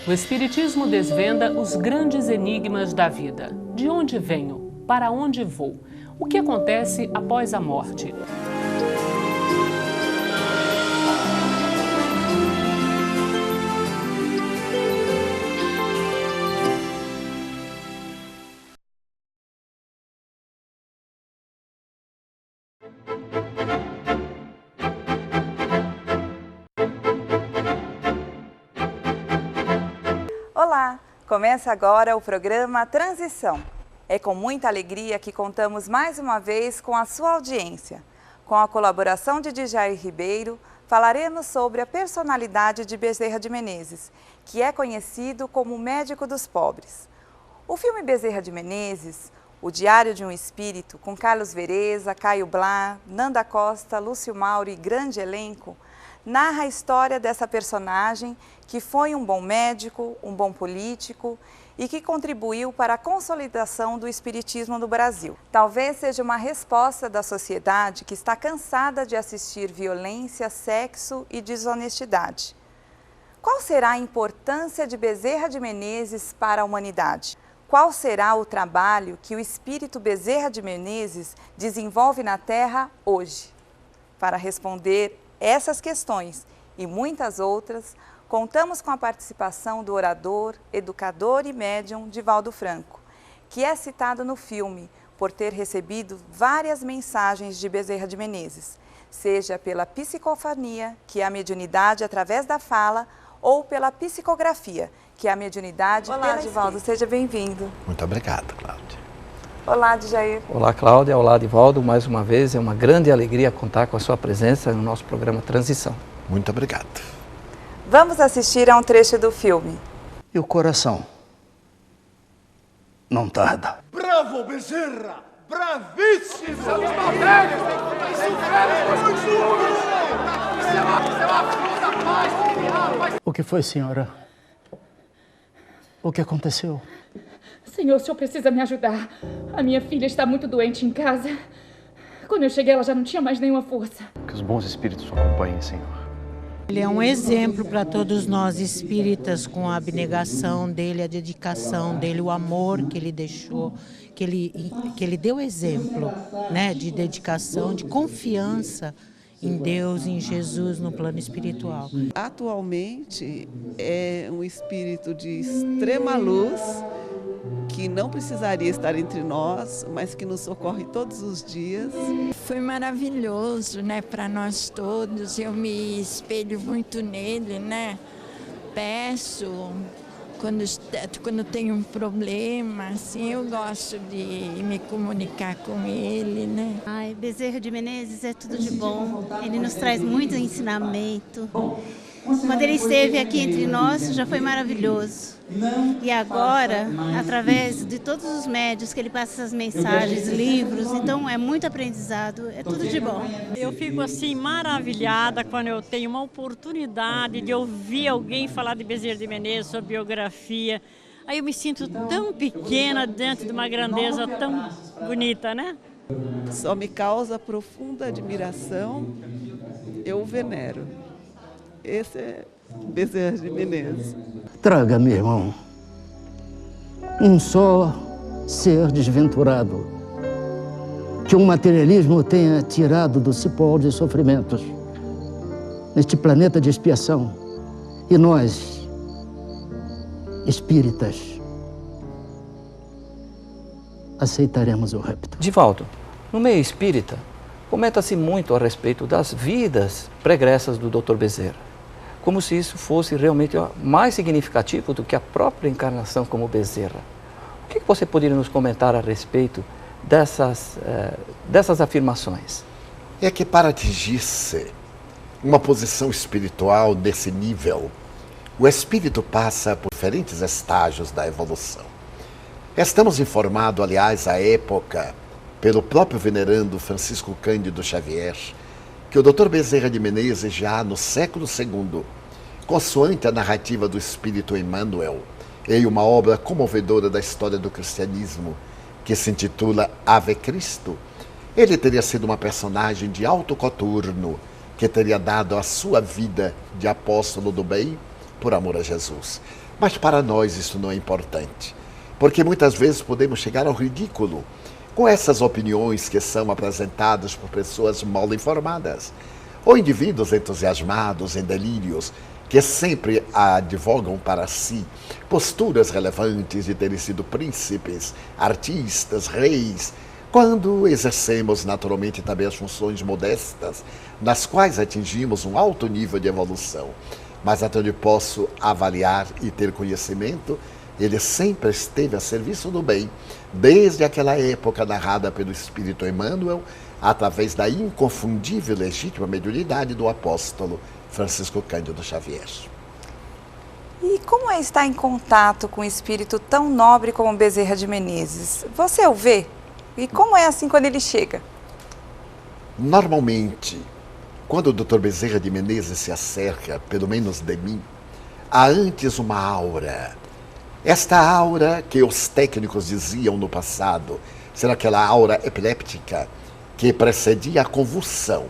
O Espiritismo desvenda os grandes enigmas da vida. De onde venho? Para onde vou? O que acontece após a morte? Olá! Começa agora o programa Transição. É com muita alegria que contamos mais uma vez com a sua audiência. Com a colaboração de Djair Ribeiro, falaremos sobre a personalidade de Bezerra de Menezes, que é conhecido como o médico dos pobres. O filme Bezerra de Menezes, O Diário de um Espírito, com Carlos Vereza, Caio Blá, Nanda Costa, Lúcio Mauro e grande elenco, narra a história dessa personagem que foi um bom médico, um bom político e que contribuiu para a consolidação do espiritismo no Brasil. Talvez seja uma resposta da sociedade que está cansada de assistir violência, sexo e desonestidade. Qual será a importância de Bezerra de Menezes para a humanidade? Qual será o trabalho que o espírito Bezerra de Menezes desenvolve na Terra hoje? Para responder essas questões e muitas outras, contamos com a participação do orador, educador e médium Divaldo Franco, que é citado no filme por ter recebido várias mensagens de Bezerra de Menezes, seja pela psicofonia, que é a mediunidade através da fala, ou pela psicografia, que é a mediunidade pela escrita. Olá, Divaldo, seja bem-vindo. Muito obrigado, Cláudia. Olá, Djair. Olá, Cláudia. Olá, Divaldo. Mais uma vez, é uma grande alegria contar com a sua presença no nosso programa Transição. Muito obrigado. Vamos assistir a um trecho do filme. E o coração não tarda. Bravo, Bezerra! Bravíssimo! O que foi, senhora? O que aconteceu? Senhor, o senhor precisa me ajudar. A minha filha está muito doente em casa. Quando eu cheguei, ela já não tinha mais nenhuma força. Que os bons espíritos o acompanhem, Senhor. Ele é um exemplo para todos nós espíritas, com a abnegação dele, a dedicação dele, o amor que ele deixou, que ele deu exemplo, né, de dedicação, de confiança em Deus, em Jesus, no plano espiritual. Atualmente é um espírito de extrema luz, que não precisaria estar entre nós, mas que nos socorre todos os dias. Foi maravilhoso, né, para nós todos. Eu me espelho muito nele, né? Peço, quando tenho um problema, assim, eu gosto de me comunicar com ele, né? Ai, Bezerra de Menezes é tudo de bom. Ele nos traz muito ensinamento. Quando ele esteve aqui entre nós, já foi maravilhoso. E agora, através de todos os médios que ele passa essas mensagens, livros, então é muito aprendizado, é tudo de bom. Eu fico assim maravilhada quando eu tenho uma oportunidade de ouvir alguém falar de Bezerra de Menezes, sua biografia. Aí eu me sinto tão pequena diante de uma grandeza tão bonita, né? Só me causa profunda admiração, eu o venero. Esse é Bezerra de Menezes. Traga, meu irmão, um só ser desventurado, que o materialismo tenha tirado do cipó de sofrimentos, neste planeta de expiação. E nós, espíritas, aceitaremos o rapto. Divaldo, no meio espírita, comenta-se muito a respeito das vidas pregressas do Dr. Bezerra, como se isso fosse realmente mais significativo do que a própria encarnação como Bezerra. O que você poderia nos comentar a respeito dessas afirmações? É que para atingir-se uma posição espiritual desse nível, o espírito passa por diferentes estágios da evolução. Estamos informados, aliás, à época, pelo próprio venerando Francisco Cândido Xavier, que o Dr. Bezerra de Menezes, já no século II, consoante a narrativa do Espírito Emmanuel, em uma obra comovedora da história do cristianismo, que se intitula Ave Cristo, ele teria sido uma personagem de alto coturno, que teria dado a sua vida de apóstolo do bem por amor a Jesus. Mas para nós isso não é importante, porque muitas vezes podemos chegar ao ridículo com essas opiniões que são apresentadas por pessoas mal informadas, ou indivíduos entusiasmados em delírios, que sempre advogam para si posturas relevantes de terem sido príncipes, artistas, reis, quando exercemos naturalmente também as funções modestas, nas quais atingimos um alto nível de evolução. Mas até onde posso avaliar e ter conhecimento, ele sempre esteve a serviço do bem, desde aquela época narrada pelo Espírito Emmanuel, através da inconfundível e legítima mediunidade do apóstolo Francisco Cândido Xavier. E como é estar em contato com um espírito tão nobre como Bezerra de Menezes? Você o vê? E como é assim quando ele chega? Normalmente, quando o Dr. Bezerra de Menezes se acerca, pelo menos de mim, há antes uma aura. Esta aura que os técnicos diziam no passado ser aquela aura epiléptica que precedia a convulsão.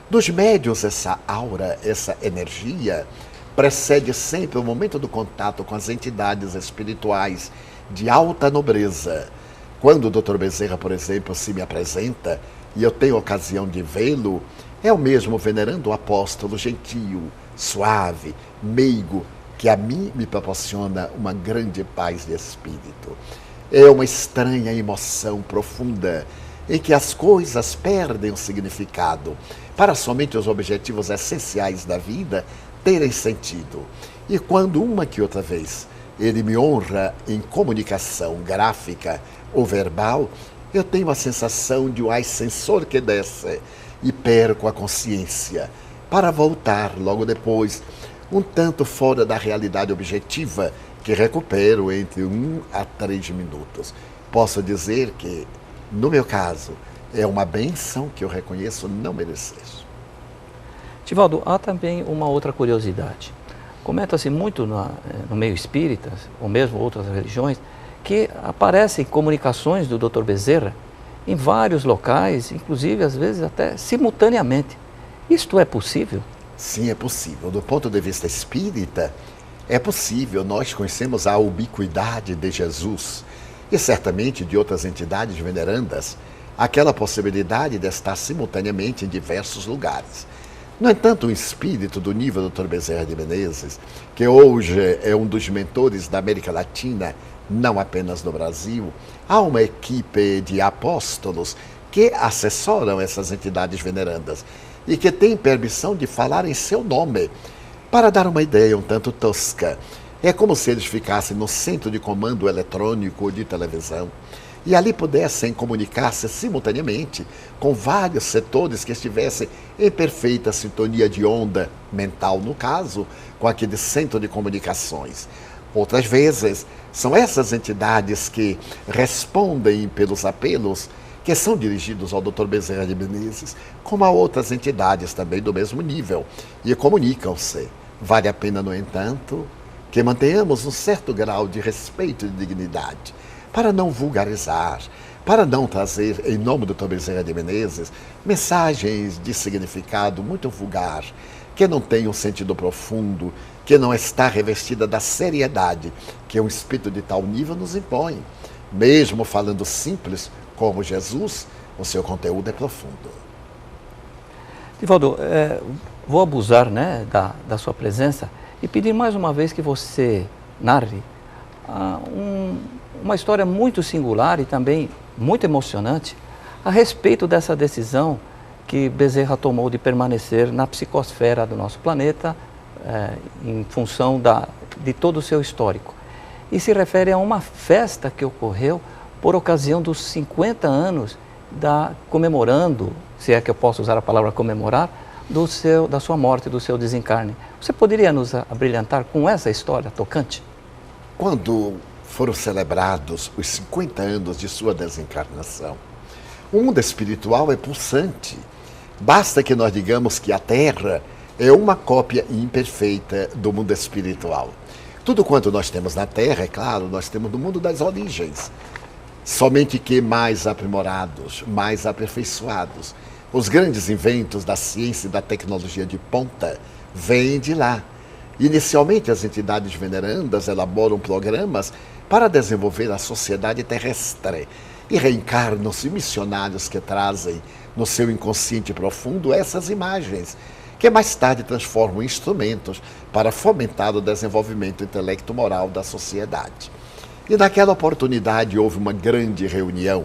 Dos médiuns, essa aura, essa energia, precede sempre o momento do contato com as entidades espirituais de alta nobreza. Quando o Dr. Bezerra, por exemplo, se me apresenta e eu tenho ocasião de vê-lo, é o mesmo venerando apóstolo gentil, suave, meigo, que a mim me proporciona uma grande paz de espírito. É uma estranha emoção profunda em que as coisas perdem o significado, para somente os objetivos essenciais da vida terem sentido. E quando uma que outra vez ele me honra em comunicação gráfica ou verbal, eu tenho a sensação de um ascensor que desce e perco a consciência, para voltar logo depois, um tanto fora da realidade objetiva, que recupero entre 1 a 3 minutos. Posso dizer que, no meu caso, é uma bênção que eu reconheço não merecer. Divaldo, há também uma outra curiosidade. Comenta-se muito no meio espírita, ou mesmo outras religiões, que aparecem comunicações do Dr. Bezerra em vários locais, inclusive às vezes até simultaneamente. Isto é possível? Sim, é possível. Do ponto de vista espírita, é possível. Nós conhecemos a ubiquidade de Jesus e certamente de outras entidades venerandas, aquela possibilidade de estar simultaneamente em diversos lugares. No entanto, o espírito do nível do Dr. Bezerra de Menezes, que hoje é um dos mentores da América Latina, não apenas no Brasil, há uma equipe de apóstolos que assessoram essas entidades venerandas e que têm permissão de falar em seu nome. Para dar uma ideia um tanto tosca, é como se eles ficassem no centro de comando eletrônico ou de televisão e ali pudessem comunicar-se simultaneamente com vários setores que estivessem em perfeita sintonia de onda mental, no caso, com aquele centro de comunicações. Outras vezes, são essas entidades que respondem pelos apelos que são dirigidos ao Dr. Bezerra de Menezes, como a outras entidades também do mesmo nível, e comunicam-se. Vale a pena, no entanto, que mantenhamos um certo grau de respeito e de dignidade, para não vulgarizar, para não trazer, em nome do Dr. Bezerra de Menezes, mensagens de significado muito vulgar, que não tem um sentido profundo, que não está revestida da seriedade que um espírito de tal nível nos impõe. Mesmo falando simples, como Jesus, o seu conteúdo é profundo. Divaldo, vou abusar, né, da sua presença e pedir mais uma vez que você narre uma história muito singular e também muito emocionante a respeito dessa decisão que Bezerra tomou de permanecer na psicosfera do nosso planeta em função de todo o seu histórico. E se refere a uma festa que ocorreu por ocasião dos 50 anos comemorando, se é que eu posso usar a palavra comemorar, da sua morte, do seu desencarne. Você poderia nos abrilhantar com essa história tocante? Quando foram celebrados os 50 anos de sua desencarnação, o mundo espiritual é pulsante. Basta que nós digamos que a Terra é uma cópia imperfeita do mundo espiritual. Tudo quanto nós temos na Terra, é claro, nós temos no mundo das origens. Somente que mais aprimorados, mais aperfeiçoados. Os grandes inventos da ciência e da tecnologia de ponta vêm de lá. Inicialmente, as entidades venerandas elaboram programas para desenvolver a sociedade terrestre e reencarnam-se missionários que trazem no seu inconsciente profundo essas imagens, que mais tarde transformam em instrumentos para fomentar o desenvolvimento intelecto-moral da sociedade. E naquela oportunidade houve uma grande reunião,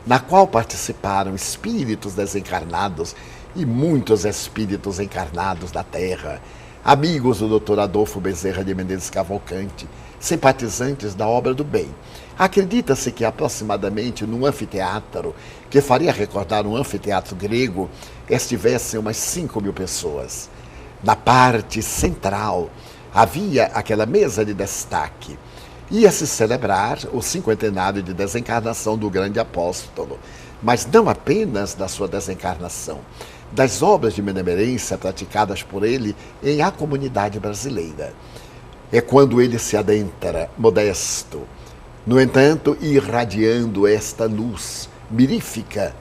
na qual participaram espíritos desencarnados e muitos espíritos encarnados da Terra, amigos do Dr. Adolfo Bezerra de Menezes Cavalcante, simpatizantes da obra do bem. Acredita-se que aproximadamente num anfiteatro, que faria recordar um anfiteatro grego, estivessem umas 5.000 pessoas. Na parte central havia aquela mesa de destaque. Ia-se celebrar o 50º de desencarnação do grande apóstolo, mas não apenas da sua desencarnação, das obras de benemerência praticadas por ele em a comunidade brasileira. É quando ele se adentra, modesto, no entanto, irradiando esta luz mirífica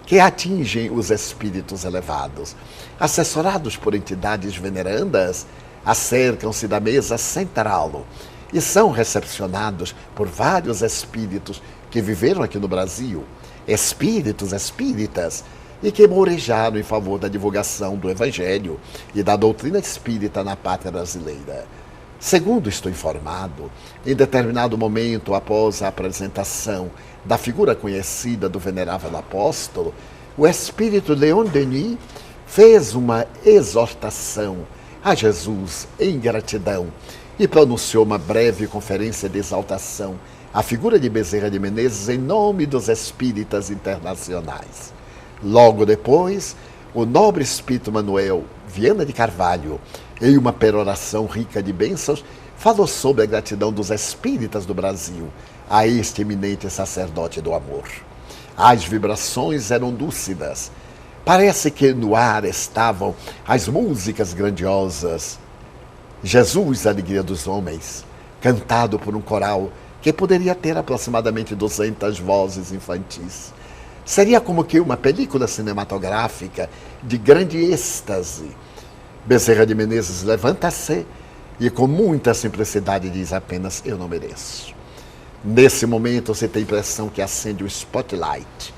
que atingem os espíritos elevados. Assessorados por entidades venerandas, acercam-se da mesa central e são recepcionados por vários espíritos que viveram aqui no Brasil, espíritos espíritas, e que morejaram em favor da divulgação do Evangelho e da doutrina espírita na pátria brasileira. Segundo estou informado, em determinado momento após a apresentação da figura conhecida do venerável apóstolo, o espírito Leon Denis fez uma exortação a Jesus em gratidão e pronunciou uma breve conferência de exaltação à figura de Bezerra de Menezes em nome dos espíritas internacionais. Logo depois, o nobre espírito Manuel Viana de Carvalho, em uma peroração rica de bênçãos, falou sobre a gratidão dos espíritas do Brasil a este eminente sacerdote do amor. As vibrações eram lúcidas. Parece que no ar estavam as músicas grandiosas. Jesus, a alegria dos homens, cantado por um coral que poderia ter aproximadamente 200 vozes infantis. Seria como que uma película cinematográfica de grande êxtase. Bezerra de Menezes levanta-se e com muita simplicidade diz apenas: eu não mereço. Nesse momento você tem a impressão que acende o spotlight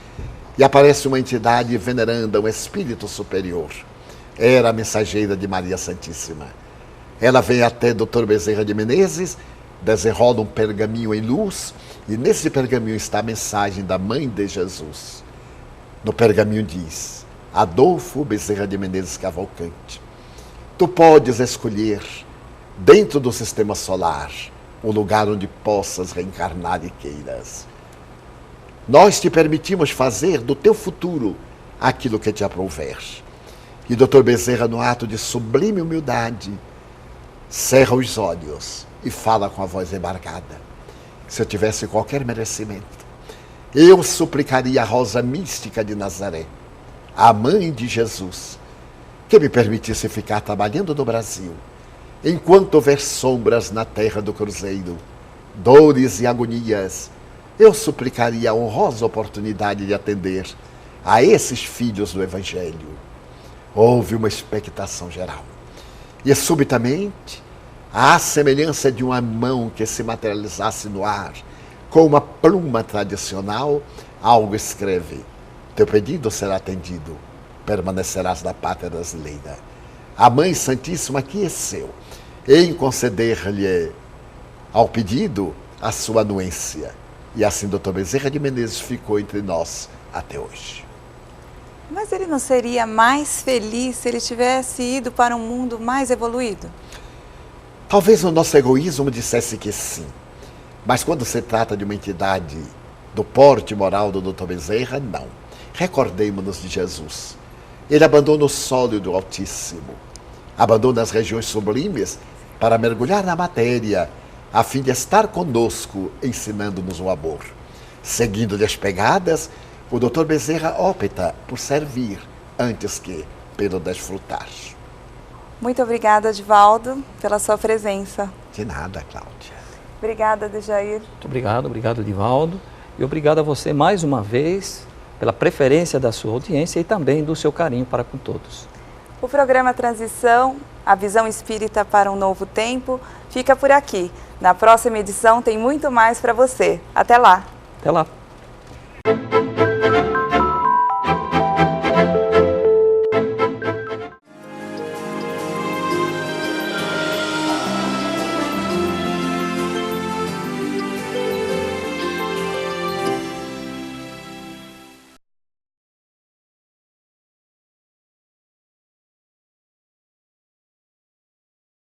e aparece uma entidade veneranda, um espírito superior. Era a mensageira de Maria Santíssima. Ela vem até Dr. Bezerra de Menezes, desenrola um pergaminho em luz e nesse pergaminho está a mensagem da Mãe de Jesus. No pergaminho diz: Adolfo Bezerra de Menezes Cavalcante, tu podes escolher, dentro do sistema solar, o lugar onde possas reencarnar e queiras. Nós te permitimos fazer do teu futuro aquilo que te aprouver. E Dr. Bezerra, no ato de sublime humildade, cerra os olhos e fala com a voz embargada. Se eu tivesse qualquer merecimento, eu suplicaria a rosa mística de Nazaré, a mãe de Jesus, que me permitisse ficar trabalhando no Brasil, enquanto houver sombras na terra do cruzeiro, dores e agonias. Eu suplicaria a honrosa oportunidade de atender a esses filhos do Evangelho. Houve uma expectação geral. E subitamente, à semelhança de uma mão que se materializasse no ar, com uma pluma tradicional, algo escreve: teu pedido será atendido, permanecerás na pátria brasileira. A Mãe Santíssima aqueceu em conceder-lhe ao pedido a sua anuência. E assim Dr. Bezerra de Menezes ficou entre nós até hoje. Mas ele não seria mais feliz se ele tivesse ido para um mundo mais evoluído? Talvez o nosso egoísmo dissesse que sim. Mas quando se trata de uma entidade do porte moral do Dr. Bezerra, não. Recordemos-nos de Jesus. Ele abandona o solo do Altíssimo, abandona as regiões sublimes para mergulhar na matéria, a fim de estar conosco, ensinando-nos o amor. Seguindo-lhe as pegadas, o Dr. Bezerra opta por servir antes que pelo desfrutar. Muito obrigada, Divaldo, pela sua presença. De nada, Cláudia. Obrigada, Dejair. Muito obrigado, Divaldo. E obrigado a você mais uma vez pela preferência da sua audiência e também do seu carinho para com todos. O programa Transição, a visão espírita para um novo tempo, fica por aqui. Na próxima edição tem muito mais para você. Até lá! Até lá!